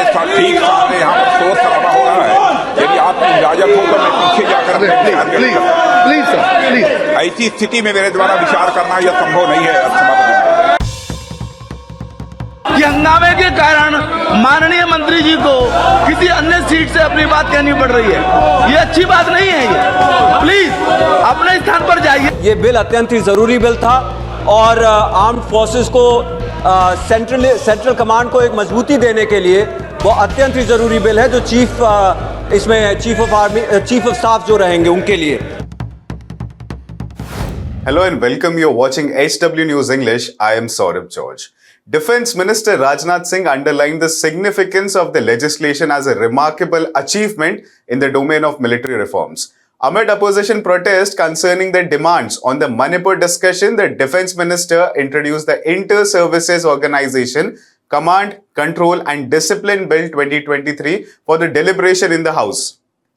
ठीक सामने यहाँ पर शोर शराबा हो रहा है। यदि आपकी इजाजत हो तो मैं पीछे जाकर प्लीज ऐसी स्थिति में मेरे द्वारा विचार करना यह संभव नहीं है सभापति। कि हंगामे के कारण माननीय मंत्री जी को किसी अन्य सीट से अपनी बात कहनी पड़ रही है। ये अच्छी बात नहीं है। ये प्लीज अपने स्थान पर जाइए। ये बिल अत्यंत ही जरूरी बिल था और आर्म्ड फोर्सेस को सेंट्रल कमांड को एक मजबूती देने के लिए वो अत्यंत ही जरूरी बिल है जो इसमें चीफ ऑफ स्टाफ जो रहेंगे उनके लिए। Hello and welcome. You're watching HW News English. I am Saurabh George. Defense Minister Rajnath Singh underlined the significance of the legislation as a remarkable achievement in the domain of military reforms. Amid opposition protest concerning the demands on the Manipur discussion, the Defense Minister introduced the Inter-Services Organization Command, Control and Discipline Bill 2023 for the deliberation in the House.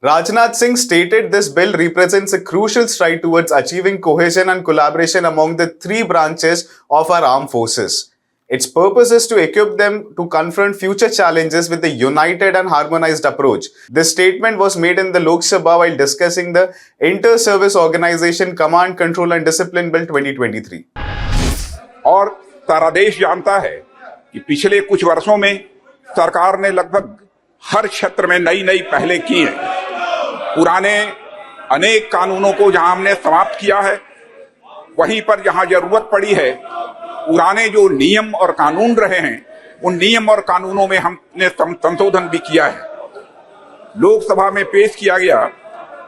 Rajnath Singh stated this bill represents a crucial stride towards achieving cohesion and collaboration among the three branches of our armed forces. Its purpose is to equip them to confront future challenges with a united and harmonized approach. This statement was made in the Lok Sabha while discussing the Inter-Service Organization Command, Control and Discipline Bill 2023. और सारा देश जानता है कि पिछले कुछ वर्षों में सरकार ने लगभग हर क्षेत्र में नई पहले की हैं। पुराने अनेक कानूनों को जहां हमने समाप्त किया है, वहीं पर जहां जरूरत पड़ी है पुराने जो नियम और कानून रहे हैं उन नियम और कानूनों में हमने संशोधन भी किया है। लोकसभा में पेश किया गया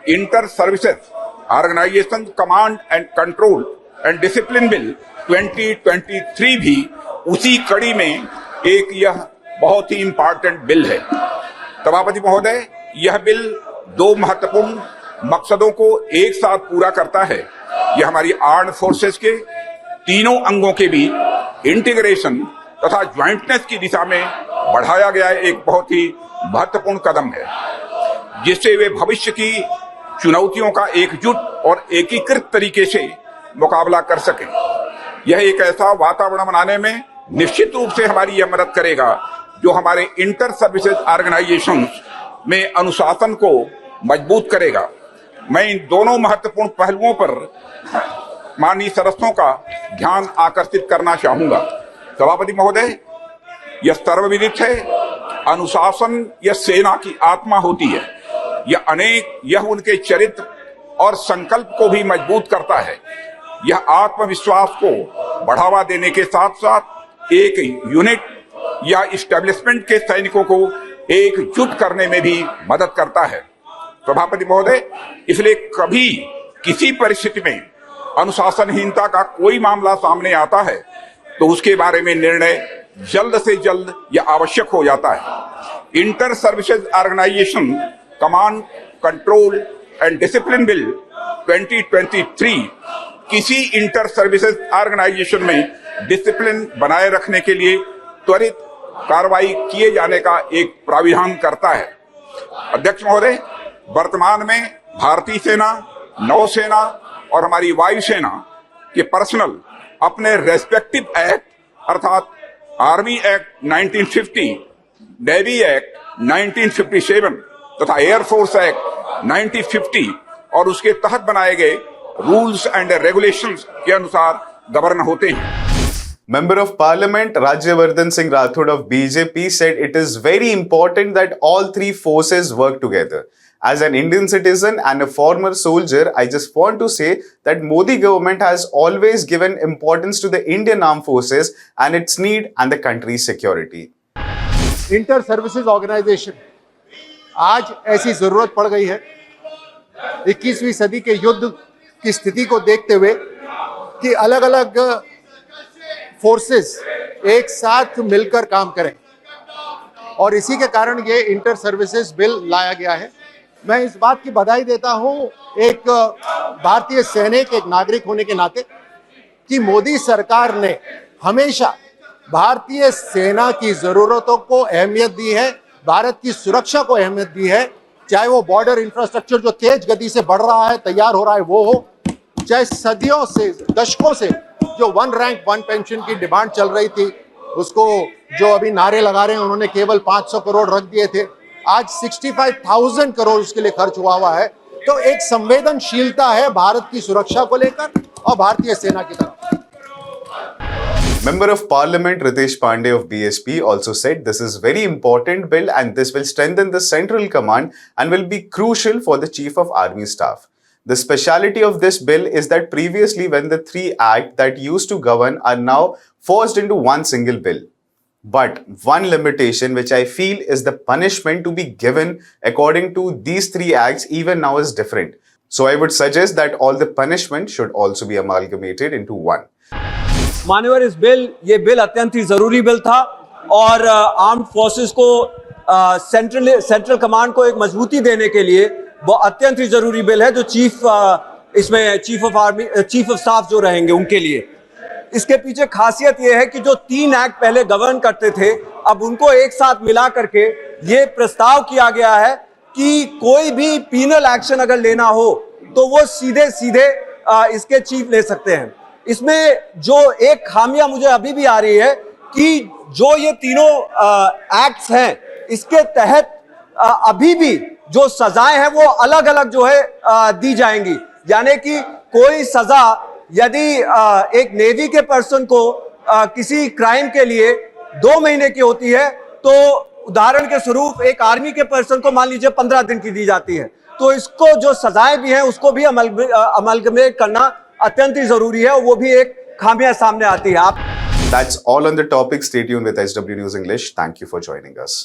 inter services organisation command and control and discipline bill 2023 भी उसी कड़ी में एक यह बहुत ही इंपॉर्टेंट बिल है। सभापति महोदय, यह बिल दो महत्वपूर्ण मकसदों को एक साथ पूरा करता है। यह हमारी आर्म्ड फोर्सेस के तीनों अंगों के बीच इंटीग्रेशन तथा ज्वाइंटनेस की दिशा में बढ़ाया गया एक बहुत ही महत्वपूर्ण कदम है, जिससे वे भविष्य की चुनौतियों का एकजुट और एकीकृत तरीके से मुकाबला कर सकें। यह एक ऐसा वातावरण बनाने में निश्चित रूप से हमारी यह मदद करेगा जो हमारे इंटर सर्विसेज ऑर्गेनाइजेशन में अनुशासन को मजबूत करेगा। मैं इन दोनों महत्वपूर्ण पहलुओं पर माननीय सदस्यों का ध्यान आकर्षित करना चाहूंगा। सभापति महोदय, यह सर्वविदित है, अनुशासन यह सेना की आत्मा होती है। यह उनके चरित्र और संकल्प को भी मजबूत करता है। यह आत्मविश्वास को बढ़ावा देने के साथ साथ एक यूनिट या इस्टेब्लिशमेंट के सैनिकों को एकजुट करने में भी मदद करता है। सभापति महोदय, इसलिए कभी किसी परिस्थिति में अनुशासनहीनता का कोई मामला सामने आता है तो उसके बारे में निर्णय जल्द से जल्द यह आवश्यक हो जाता है। Inter services organisation command, control and discipline bill 2023 किसी इंटर सर्विसेज ऑर्गेनाइजेशन में डिसिप्लिन बनाए रखने के लिए त्वरित कार्रवाई किए जाने का एक प्राविधान करता है। अध्यक्ष महोदय, वर्तमान में भारतीय सेना, नौसेना और हमारी वायुसेना के पर्सनल अपने रेस्पेक्टिव एक्ट अर्थात आर्मी एक्ट 1950, नेवी एक्ट 1957 तथा एयरफोर्स एक्ट 1950 और उसके तहत बनाए गए रूल्स एंड रेगुलेशंस के अनुसार गवर्न होते हैं। Member of Parliament Rajyavardhan Singh Rathod of BJP said it is very important that all three forces work together. As an Indian citizen and a former soldier, I just want to say that Modi government has always given importance to the Indian armed forces and its need and the country's security. Inter services organisation आज ऐसी जरूरत पड़ गई है 21वीं सदी के युद्ध की स्थिति को देखते हुए कि अलग अलग फोर्सेस एक साथ मिलकर काम करें, और इसी के कारण ये इंटर सर्विसेज बिल लाया गया है। मैं इस बात की बधाई देता हूं एक भारतीय सैनिक, एक नागरिक होने के नाते, कि मोदी सरकार ने हमेशा भारतीय सेना की जरूरतों को अहमियत दी है, भारत की सुरक्षा को अहमियत दी है। चाहे वो बॉर्डर इंफ्रास्ट्रक्चर जो तेज गति से बढ़ रहा है, तैयार हो रहा है, वो हो, चाहे सदियों से, दशकों से जो वन रैंक वन पेंशन की डिमांड चल रही थी, उसको जो अभी नारे लगा रहे हैं उन्होंने केवल 500 करोड़ रख दिए थे, आज 65,000 करोड़ उसके लिए खर्च हुआ है। तो एक संवेदनशीलता है भारत की सुरक्षा को लेकर और भारतीय सेना की तरफ। Member of Parliament Ritesh Pandey of BSP also said this is very important bill and this will strengthen the central command and will be crucial for the Chief of Army Staff. The speciality of this bill is that previously when the three acts that used to govern are now forced into one single bill. But one limitation which I feel is the punishment to be given according to these three acts even now is different. So I would suggest that all the punishment should also be amalgamated into one. मान्यवर इस bill ये bill अत्यंत ही जरूरी bill था और armed forces को central command को एक मजबूती देने के लिए वो अत्यंत ही जरूरी बिल है जो इसमें चीफ ऑफ स्टाफ जो रहेंगे उनके लिए। इसके पीछे खासियत ये है कि जो 3 एक्ट पहले गवर्न करते थे अब उनको एक साथ मिला करके ये प्रस्ताव किया गया है कि कोई भी पीनल एक्शन अगर लेना हो तो वो सीधे इसके चीफ ले सकते हैं। इसमें जो एक खामियां मुझे अभी भी आ रही है कि जो ये तीनों एक्ट्स हैं इसके तहत अभी भी जो सजाएं हैं वो अलग अलग जो है दी जाएंगी, यानी कि कोई सजा यदि एक नेवी के पर्सन को किसी क्राइम के लिए 2 महीने की होती है तो उदाहरण के स्वरूप एक आर्मी के पर्सन को मान लीजिए 15 दिन की दी जाती है। तो इसको जो सजाएं भी हैं उसको भी अमलगमेट करना अत्यंत ही जरूरी है और वो भी एक खामियां सामने आती है। That's all on the topic. Stay tuned with SW News English. Thank you for joining us.